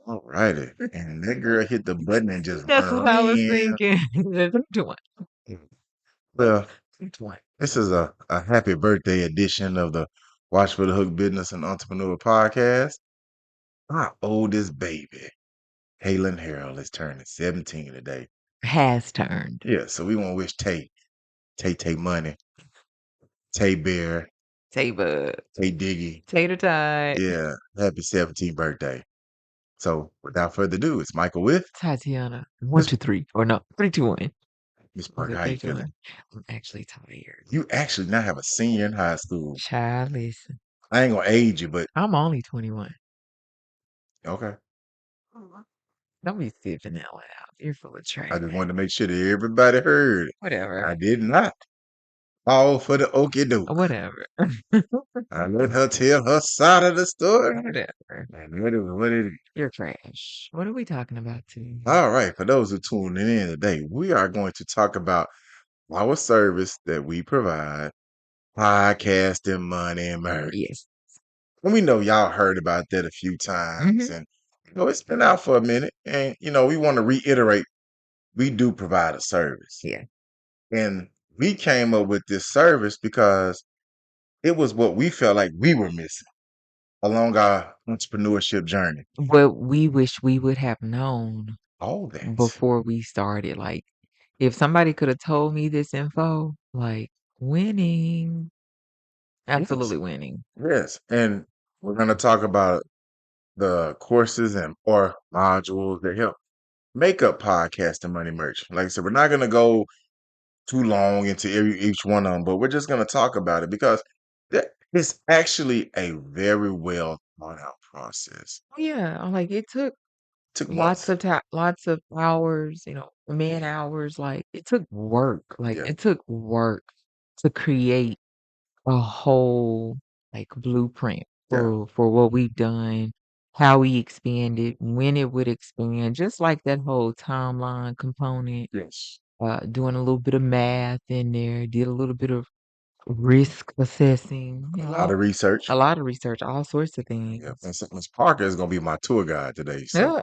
All righty. And that girl hit the button and just That's what I was ran. thinking. 3, 2, 1. Well, 3, 2, 1. this is a happy birthday edition of the Watch for the Hook Business and Entrepreneur podcast. My oldest baby, Halen Harold, is turning 17 today. Has turned. Yeah, so we want to wish Tay Money, Tay Bear, Tay Bud. Tay Diggy. Tater Tot. Yeah, happy 17th birthday. So without further ado, it's Michael with Tatiana. 1, Miss 2, 3. Or no, 3, 2, 1. Miss Was Parker. it How you 3, 2, feeling? 1? I'm actually tired. You actually now have a senior in high school. Child, listen. I ain't gonna age you, but I'm only 21. okay. Don't be sipping that loud. You're full of I just trash. wanted to make sure that everybody heard. Whatever. I did not fall for the okie doke. Whatever. I let her tell her side of the story. Whatever. And what it is. You're trash. What are we talking about today? All right, for those who tuning in today, we are going to talk about our service that we provide, podcasting money and merch. Yes. And we know y'all heard about that a few times, Mhm. and it's been out for a minute. And we want to reiterate, we do provide a service, Yeah. and we came up with this service because it was what we felt like we were missing along our entrepreneurship journey. What we wish we would have known All that. before we started. Like, if somebody could have told me this info, like, winning. Yes. Absolutely winning. Yes. And we're going to talk about the courses and or modules that help make up podcast and money merch. Like I said, we're not going to go too long into each one of them, but we're just going to talk about it because it's actually a very well thought out process. Yeah, like it took Took lots months. of time, lots of hours, man hours. Like it took work. Like Yeah. it took work to create a whole like blueprint Yeah. for what we've done, how we expanded, when it would expand, just like that whole timeline component. Yes. Doing a little bit of math in there, did a little bit of risk assessing, A lot of research. a lot of research, all sorts of Yeah. things. And so Ms. Parker is going to be my tour guide today. So Yeah,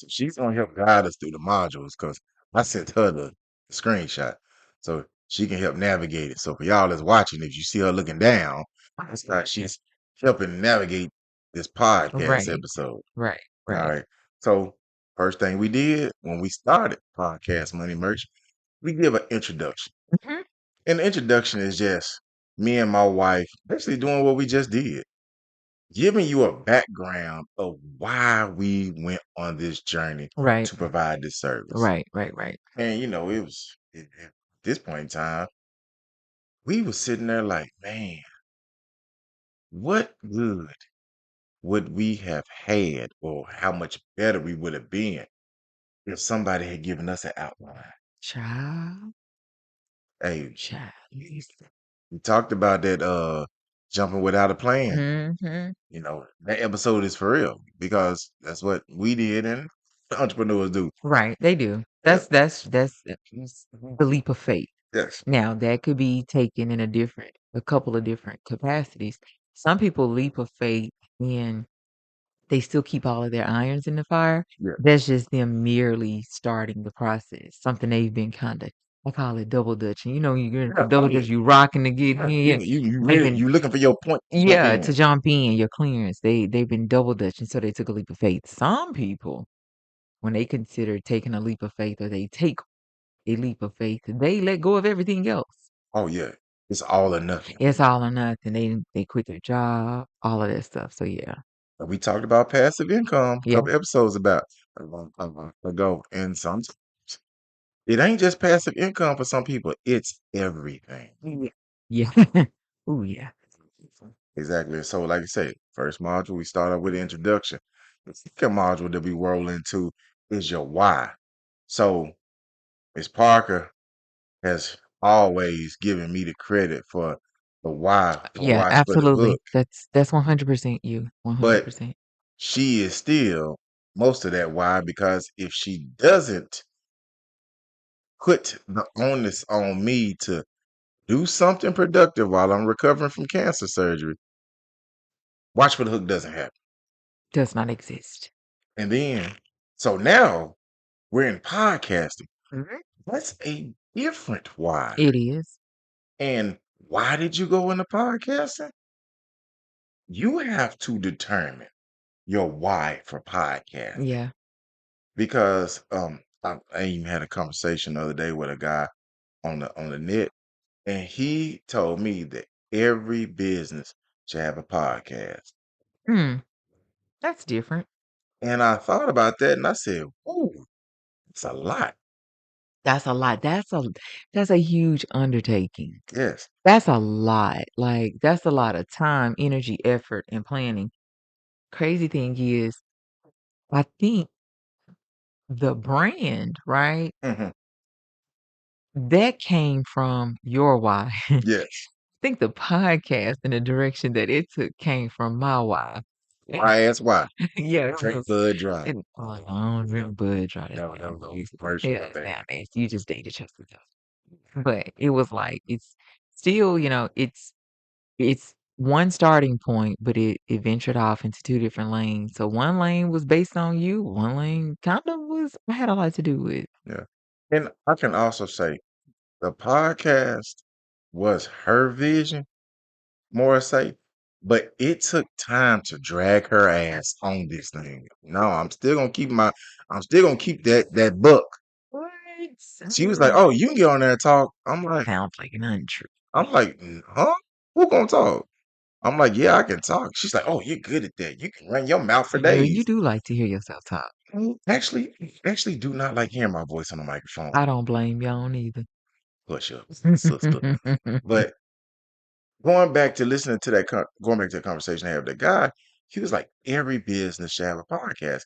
she's going to help guide us through the modules because I sent her the screenshot so she can help navigate it. So for y'all that's watching, if you see her looking down, it's like she's helping navigate this podcast right, episode. right, All right. right. So first thing we did when we started Podcast Money Merch, we give an introduction. Mhm. And the introduction is just me and my wife basically doing what we just did, giving you a background of why we went on this journey Right, to provide this service. right, right, right. And it was at this point in time, we was sitting there like, man, what good would we have had, or how much better we would have been if somebody had given us an outline? Child, Hey, child. we talked about that jumping without a plan. Mm-hmm. That episode is for real because that's what we did and entrepreneurs do. Right, they do. Yeah. That's the leap of faith. Yes. Now that could be taken in a couple of different capacities. Some people leap of faith and they still keep all of their irons in the fire. Yeah. That's just them merely starting the process. Something they've been I call it double dutching. You're Yeah, double dutch, you rocking to get in, you really making you looking for your point to jump yeah, in. to jump in, your clearance. They've been double dutching, so they took a leap of faith. Some people, when they consider taking a leap of faith or they take a leap of faith, they let go of everything else. Oh yeah, it's all or nothing. It's all or nothing. They quit their job, all of that stuff. So yeah. We talked about passive income a Yeah. couple episodes about a long time ago, and sometimes it ain't just passive income for some people; it's everything. Yeah. Oh yeah. Exactly. So, like I said, first module we start off with the introduction. The second module that we roll into is your why. So, Miss Parker has always given me the credit for the why for Yeah, Watch for the absolutely. Hook, That's 100% you. but 100%. she is still most of that why because if she doesn't put the onus on me to do something productive while I'm recovering from cancer surgery, Watch for the Hook doesn't happen. Does not exist. And then, so now we're in podcasting. Mhm. That's a different why. It is. And why did you go into podcasting? You have to determine your why for podcasting. Yeah. Because I even had a conversation the other day with a guy on the net, and he told me that every business should have a podcast. Hmm. That's different. And I thought about that and I said, "Ooh, it's a lot." That's a lot. That's a huge undertaking. Yes. That's a lot. Like, that's a lot of time, energy, effort, and planning. Crazy thing is, I think the brand, right? Hmm. That came from your why. I Yes. think the podcast and the direction that it took came from my why. Why ask why? Yeah, it Drink was. Bud Dry. Oh, I don't drink Bud Dry. That's No, that was nasty. a commercial, Yeah, I it's think. now nasty. You just dated yourself. But it was like it's still, it's one starting point, but it ventured off into two different lanes. So one lane was based on you, one lane kind of was I had a lot to do with. Yeah. And I can also say the podcast was her vision, more say, but it took time to drag her ass on this thing. No, I'm still gonna keep that book. What? She was like, "Oh, you can get on there and talk." Sounds like an untrue. I'm like, huh? Who gonna talk? I'm like, yeah, I can talk. She's like, oh, you're good at that. You can run your mouth for Girl, you days. do like to hear yourself talk. Actually, do not like hearing my voice on the microphone. I don't blame y'all either. Push ups, sister. But going back to the conversation I had with the guy, he was like, every business should have a podcast.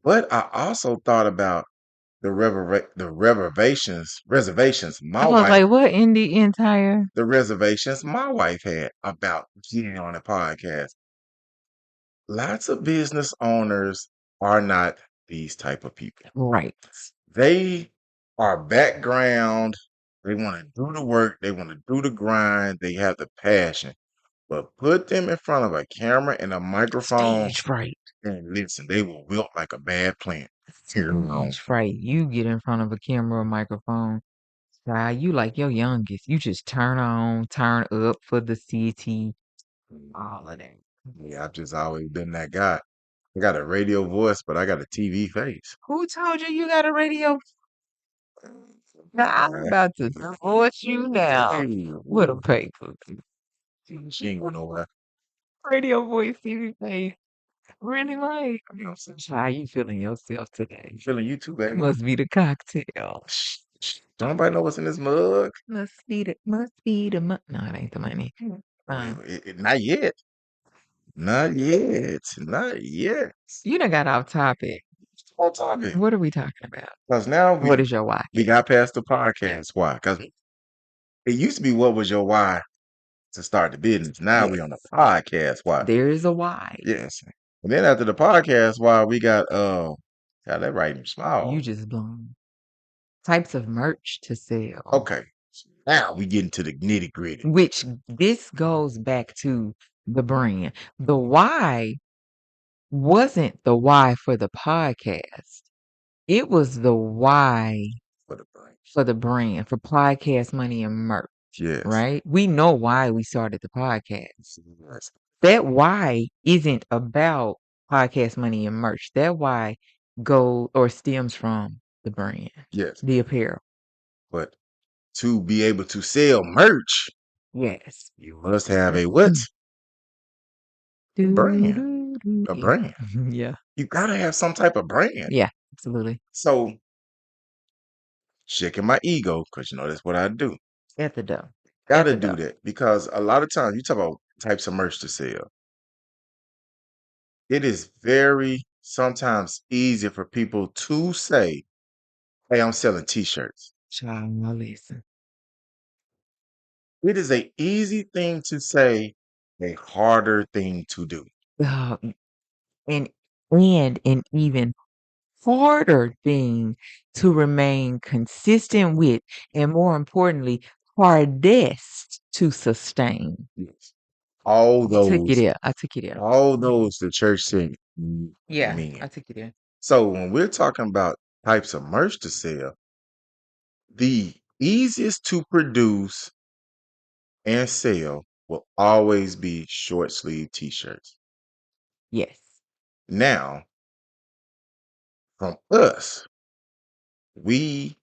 But I also thought about I was like, what in the entire the reservations my wife had about getting on a podcast. Lots of business owners are not these type of people. right. They are background. They want to do the work. They want to do the grind. They have the passion. But put them in front of a camera and a microphone Stage fright. and listen, they will wilt like a bad plant. You know? Stage fright. You get in front of a camera or microphone. Child, you like your youngest. You just turn on, turn up for the city, all of that. Yeah, I've just always been that guy. I got a radio voice, but I got a TV face. Who told you you got a radio? Now, I'm about to divorce you now with a paper. She ain't going nowhere. Radio voice, TV face. Really, like, how you feeling yourself today? I'm feeling you too, baby. Must be the cocktail. Shh, shh. Don't nobody know what's in this mug. Must be the money. No, it ain't the money. Not yet. Not yet. Not yet. You done got off topic. On topic. What are we talking about? Because now What is your why? we got past the podcast. Why? Because it used to be what was your why to start the business. Now we on the podcast. Why? There is a why. Yes. And then after the podcast, why we got got that writing small. You just blown. Types of merch to sell. Okay. Now we get into the nitty gritty. Which this goes back to the brand. The why wasn't the why for the podcast. It was the why For the brand. for the brand, for podcast money and merch. Yes. Right? We know why we started the podcast. Yes. That why isn't about podcast money and merch. That why go or stems from the brand, Yes. the apparel. But to be able to sell merch, Yes. you must have a what? Brand. A Yeah. brand. Yeah. You gotta have some type of brand. Yeah, absolutely. So checking my ego, because you know that's what I do. At the door. Gotta do that because a lot of times you talk about types of merch to sell. It is very sometimes easier for people to say, "Hey, I'm selling t-shirts." Child, now listen. It is a easy thing to say, a harder thing to do. Uh, and an even harder thing to remain consistent with, and more importantly, hardest to sustain. Yes. All I took you those, there. I took you there. all those the church said, Yeah, mean. I took you there. So when we're talking about types of merch to sell, the easiest to produce and sell will always be short sleeve t-shirts. Yes. Now, from us, we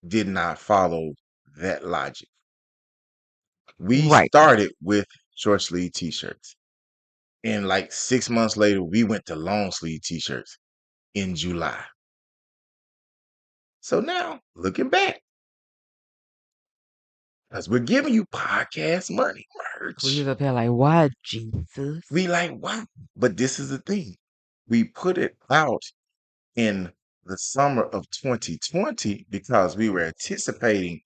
did not follow that logic. We Right. started with short sleeve t-shirts. And like 6 months later, we went to long sleeve t-shirts in July. So now, looking back, because we're giving you podcast money We was merch. up there like, "Why, Jesus?" We like, wow. But this is the thing. We put it out in the summer of 2020 because we were anticipating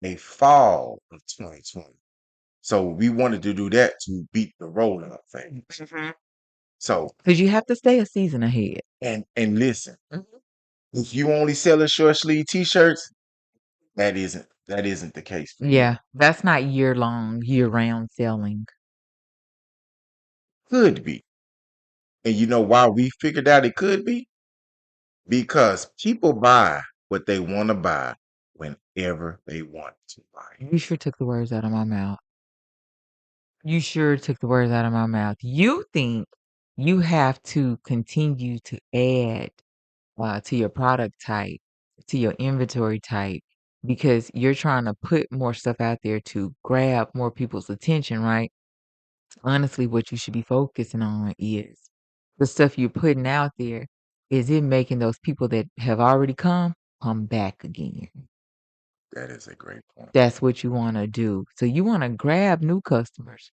a fall of 2020. So we wanted to do that to beat the rollout thing. So, Because you have to stay a season ahead. and listen, Mhm. if you only selling short sleeve t-shirts, that isn't the case for you. Yeah, that's not year-long, year-round selling. Could be. And you know why we figured out it could be? Because people buy what they want to buy whenever they want to buy You it. sure took the words out of my mouth. You sure took the words out of my mouth. You think you have to continue to add to your product type, to your inventory type, because you're trying to put more stuff out there to grab more people's attention, right? Honestly, what you should be focusing on is the stuff you're putting out there. Is it making those people that have already come back again? That is a great point. That's what you want to do. So you want to grab new customers,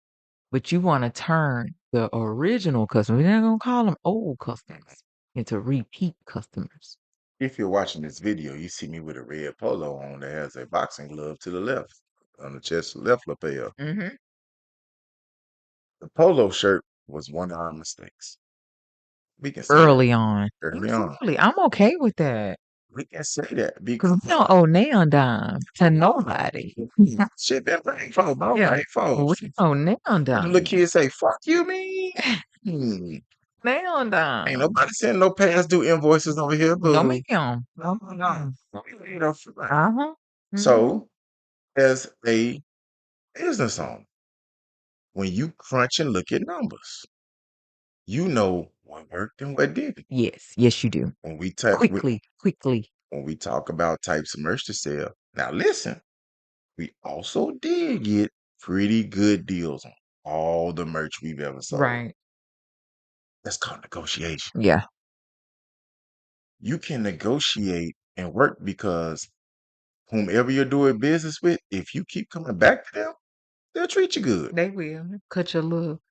but you want to turn the original customers, we're not going to call them old customers, into repeat customers. If you're watching this video, you see me with a red polo on that has a boxing glove to the left on the chest left lapel. Hmm. The polo shirt was one of our mistakes. We can say that Early on. early on. Absolutely. I'm okay with that. We can say that Because because we don't owe now dime to nobody. shit been paid for, bro. Yeah. Paid for. We owe now When the little dime. kids say, fuck you, me. Now Ain't dime. nobody sending no past due invoices over here, No, boo. ma'am. No, no. You know, Uh-huh. Mhm. so, as a business owner, when you crunch and look at numbers, you know what worked and what didn't. Yes. Yes, you do. When we talk, Quickly. Quickly. when we talk about types of merch to sell, now listen, we also did get pretty good deals on all the merch we've ever sold. Right. That's called negotiation. Yeah. You can negotiate and work because whomever you're doing business with, if you keep coming back to them, they'll treat you good. They will. Cut your little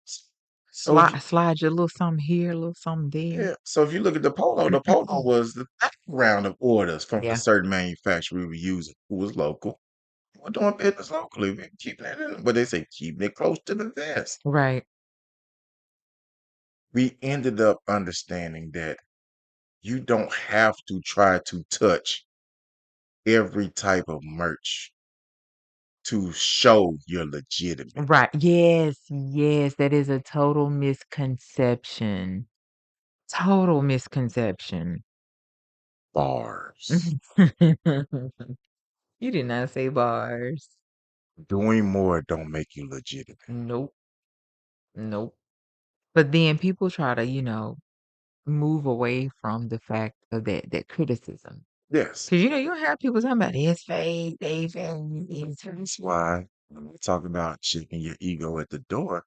So if you, slide your little something here, a little something there. yeah, so if you look at the polo was the background of orders from a Yeah. certain manufacturer we were using who was local. We're doing business locally. We're keeping it in, but they say keeping it close to the vest. Right. We ended up understanding that you don't have to try to touch every type of merch to show you're legitimate. Right. Yes. Yes. That is a total misconception. Total misconception. Bars. You did not say bars. Doing more don't make you legitimate. Nope. Nope. But then people try to, move away from the fact of that criticism. Yes. 'Cause, you have people talking about it's fake, they fake, it's fake. That's why when we talk about shaking your ego at the door,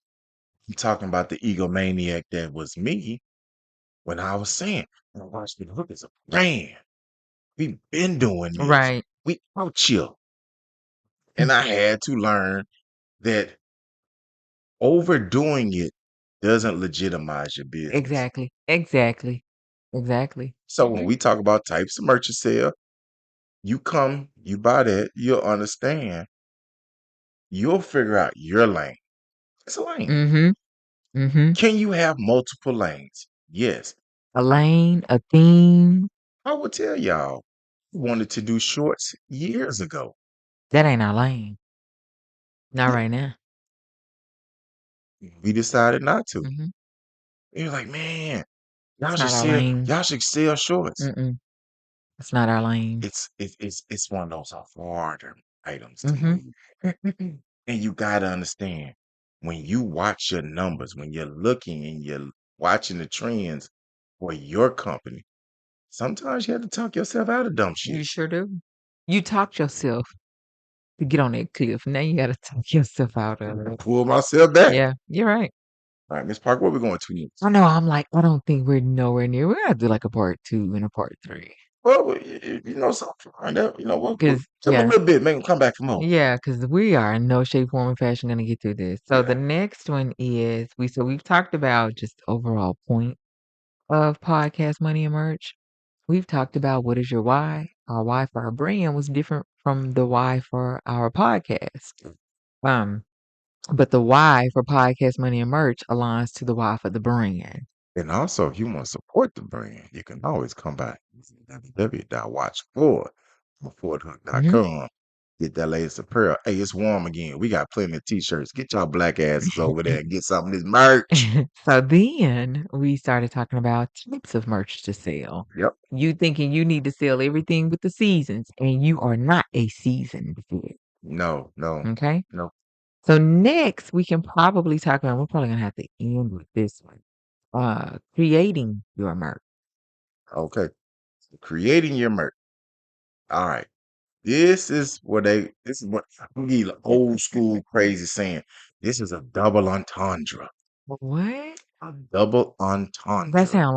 I'm talking about the egomaniac that was me when I was saying, watch me look as a brand. We've been doing this. Right. We out here. And I had to learn that overdoing it doesn't legitimize your business. Exactly. Exactly. Exactly. So when we talk about types of merchant sale, you come, you buy that, you'll understand, you'll figure out your lane. It's a lane. Mhm. Mhm. Can you have multiple lanes? Yes. A lane, a theme, I will tell y'all, I wanted to do shorts years ago. that ain't our lane. Not Yeah, right now. we decided not to. Mhm. He was like, man. It's not our lane. y'all should sell shorts. Mm-mm. It's not our lane. It's one of those harder items to Mm-hmm. move. And you gotta understand when you watch your numbers, when you're looking and you're watching the trends for your company, sometimes you have to talk yourself out of dumb shit. You sure do. You talked yourself to get on that cliff. Now you gotta talk yourself out of it. Pull myself back. Yeah, you're right. All right, Miss Parker, where we going to next? I know. I'm like, I don't think we're nowhere near. We're gonna do like a part 2 and a part 3. Well, you know something. Find out. You know what? Cause Tell me a yeah, little bit. Make them come back for more. yeah, cause we are in no shape, form, or fashion gonna get through this. So the Yeah. next one is we've talked about just overall point of podcast money and merch. We've talked about what is your why. Our why for our brand was different from the why for our podcast. Um, but the why for podcast money and merch aligns to the why for the brand. And also, if you want to support the brand, you can always come by www.watchfor.com. Get that latest apparel. Hey, it's warm again. We got plenty of t-shirts. Get y'all black asses over there and get some of this merch. So then we started talking about types of merch to sell. Yep. You thinking you need to sell everything with the seasons, and you are not a seasoned fit. No, no, Okay. no. So next we can probably talk about, we're probably gonna have to end with this one. Creating your merch. Okay. Creating your merch. All right. This is what we need an old school crazy saying. This is a double entendre. What? A double That entendre. sound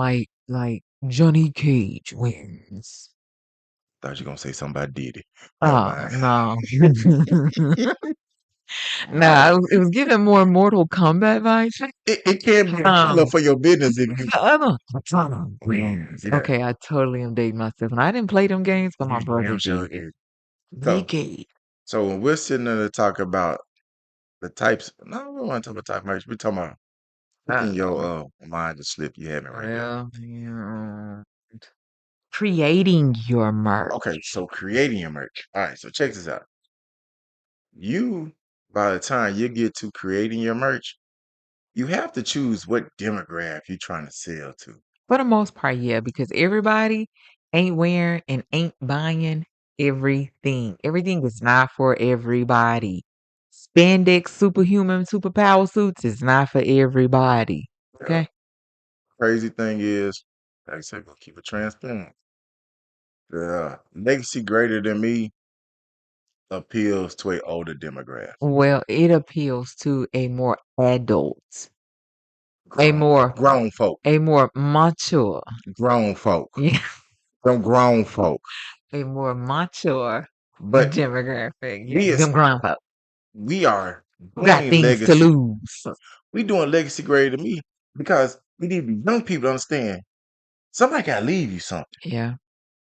like Johnny Cage wins. Thought you were gonna say something about Diddy. Never Oh mind. no. All right. No, it was giving more Mortal Kombat vibes. It can be a handler Um, for your business if you the other Katana wins. yeah. Okay, I totally am dating myself. And I didn't play them games, but my You brother damn sure did. did. So Decade. so when we're sitting there to talk about the types, no, we don't want to talk about type merch. We're talking about picking your Uh, mind to slip you having right there. well, yeah. Creating your merch. Okay, so creating your merch. All right, so check this out. You, by the time you get to creating your merch, you have to choose what demographic you're trying to sell to. For the most part, yeah, because everybody ain't wearing and ain't buying everything. Everything is not for everybody. Spandex, superhuman, superpower suits is not for everybody. Yeah. Okay? Crazy thing is, like I said, we'll keep it transparent. The legacy greater than me appeals to a older demographic. Well, it appeals to a more adult, a Grown, more grown folk, a more mature, grown folk, yeah, them grown folk. a more mature But demographic. Yeah, we them as grown folk we are who got doing things to legacy. lose. We doing legacy greater than me because we need the young people to understand somebody gotta leave you something. Yeah.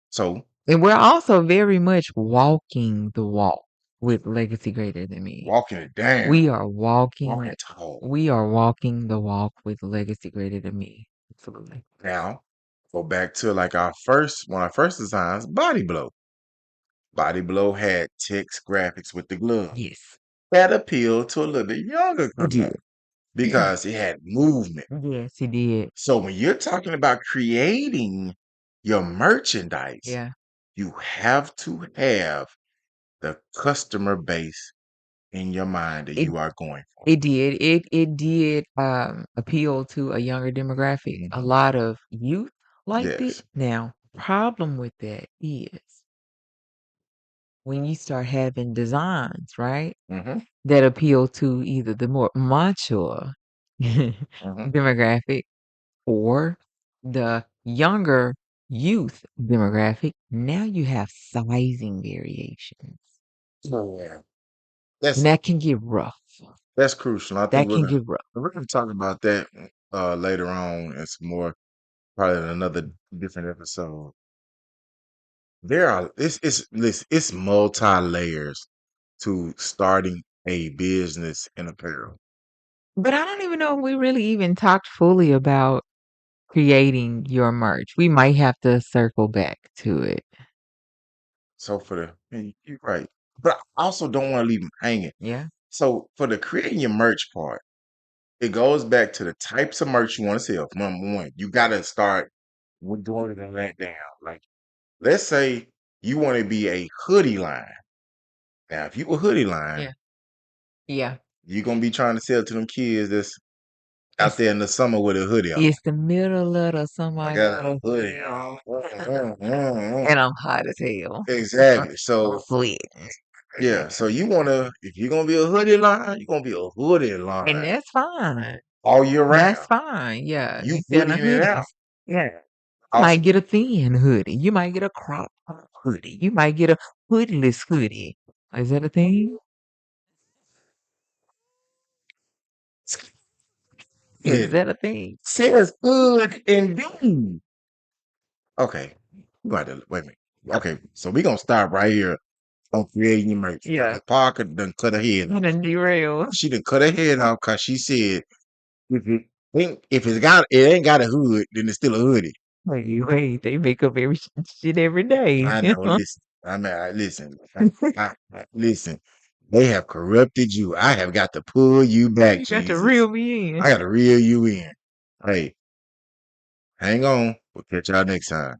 So And we're also very much walking the walk with Legacy Greater Than Me. walking it down, We are walking walking tall. we are walking the walk with Legacy Greater Than Me. Absolutely. Now, go back to like our first one of our first designs, Body Blow. Body Blow had text graphics with the glove. Yes. That appealed to a little bit younger It crowd did. because it had movement. Yes, he did. So when you're talking about creating your merchandise, Yeah. you have to have the customer base in your mind that It you are going for. it did. It did appeal to a younger demographic. A Mhm. lot of youth liked it. Yes. Now, problem with that is when you start having designs, right? Hmm. That appeal to either the more mature Hmm. demographic or the younger youth demographic. Now you have sizing variations. Yeah. And That's that can get rough. that's crucial. I think That can get rough. we're gonna talk about that later on. It's more probably in another different episode. There are listen, it's multi layers to starting a business in apparel. But I don't even know if we really even talked fully about creating your merch. We might have to circle back to it. So for you're right, but I also don't want to leave them hanging. Yeah. So for the creating your merch part, it goes back to the types of merch you want to sell. Number one, you got to start with doing that down. Like, let's say you want to be a hoodie line. Now, if you a hoodie line, Yeah. Yeah. you're gonna be trying to sell to them kids that's out It's there in the summer with a hoodie on. it's the middle of the summer. I I got got a a hoodie hoodie on. on, and I'm hot as hell. Exactly. I'm So sweating. yeah. So you wanna, if you're gonna be a hoodie line, you're gonna be a hoodie And line that's fine. all year That's round. fine. Yeah. You You selling hoodieing it out. hoodies. Yeah. You Also, might get a thin hoodie. You might get a crop top hoodie. You might get a hoodless hoodie. Is that a thing? Is it that a thing? says hood indeed. Okay. You got to wait a minute. Okay, so we're gonna start right here on creating your merch. Yeah. Like Parker done cut her head You off. done derailed. She done cut her head off because she said if it's got it ain't got a hood, then it's still a hoodie. Wait. They make up every shit every day. I know. Listen, listen. Listen. They have corrupted you. I have got to pull you back, You got to reel Jesus. me in. I got to reel you in. Hey, hang on. We'll catch y'all next time.